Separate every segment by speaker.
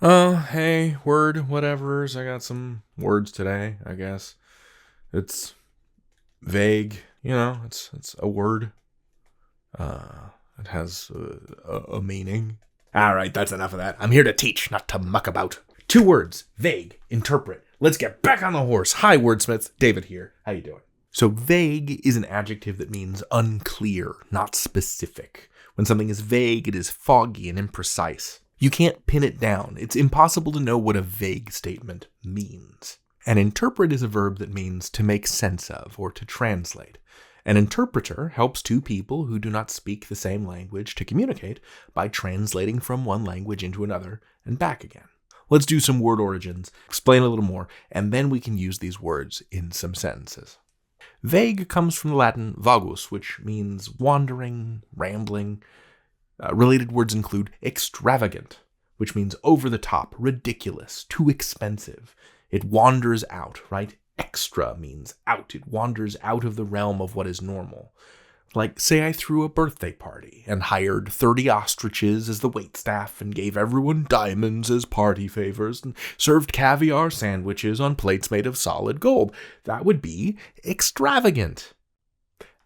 Speaker 1: Hey, word, whatever's. I got some words today, I guess. It's vague, it's a word. It has a meaning. All right, that's enough of that. I'm here to teach, not to muck about. 2 words, vague, interpret. Let's get back on the horse. Hi, wordsmiths. David here. How you doing? So vague is an adjective that means unclear, not specific. When something is vague, it is foggy and imprecise. You can't pin it down. It's impossible to know what a vague statement means. An interpret is a verb that means to make sense of or to translate. An interpreter helps 2 people who do not speak the same language to communicate by translating from one language into another and back again. Let's do some word origins, explain a little more, and then we can use these words in some sentences. Vague comes from the Latin vagus, which means wandering, rambling. Related words include extravagant, which means over the top, ridiculous, too expensive. It wanders out, right? Extra means out. It wanders out of the realm of what is normal. Like, say I threw a birthday party and hired 30 ostriches as the waitstaff and gave everyone diamonds as party favors and served caviar sandwiches on plates made of solid gold. That would be extravagant.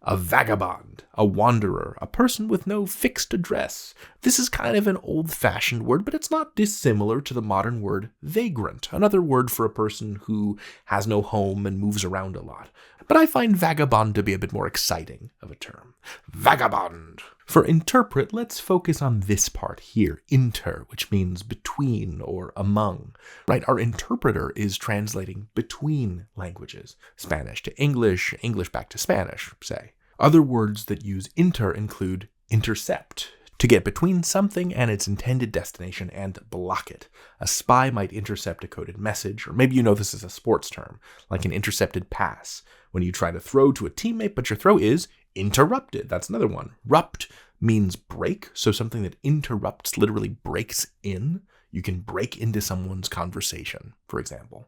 Speaker 1: A vagabond, a wanderer, a person with no fixed address. This is kind of an old-fashioned word, but it's not dissimilar to the modern word vagrant, another word for a person who has no home and moves around a lot. But I find vagabond to be a bit more exciting of a term. Vagabond. For interpret, let's focus on this part here, inter, which means between or among. Right? Our interpreter is translating between languages. Spanish to English, English back to Spanish, say. Other words that use inter include intercept, to get between something and its intended destination and block it. A spy might intercept a coded message, or maybe you know this is a sports term, like an intercepted pass, when you try to throw to a teammate, but your throw is interrupted. That's another one. Rupt means break, so something that interrupts literally breaks in. You can break into someone's conversation, for example.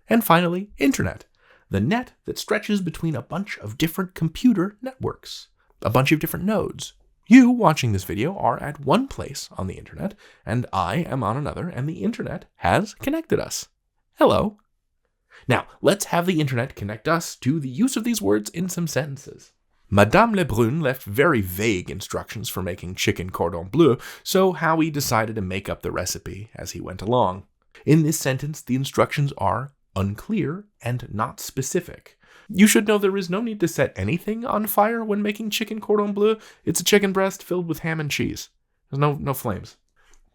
Speaker 1: And finally, internet. The net that stretches between a bunch of different computer networks, a bunch of different nodes. You, watching this video, are at one place on the internet, and I am on another, and the internet has connected us. Hello. Now, let's have the internet connect us to the use of these words in some sentences. Madame Lebrun left very vague instructions for making chicken cordon bleu, so Howie decided to make up the recipe as he went along. In this sentence, the instructions are unclear and not specific. You should know there is no need to set anything on fire when making chicken cordon bleu. It's a chicken breast filled with ham and cheese. There's no flames.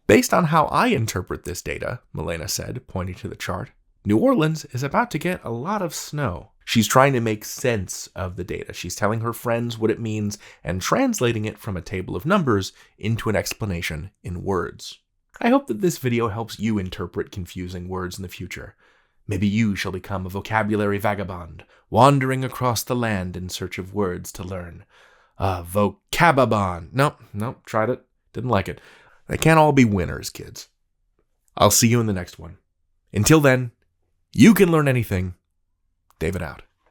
Speaker 1: Based on how I interpret this data, Milena said, pointing to the chart, New Orleans is about to get a lot of snow. She's trying to make sense of the data. She's telling her friends what it means and translating it from a table of numbers into an explanation in words. I hope that this video helps you interpret confusing words in the future. Maybe you shall become a vocabulary vagabond, wandering across the land in search of words to learn. A vocababond. Nope, tried it. Didn't like it. They can't all be winners, kids. I'll see you in the next one. Until then, you can learn anything. David out.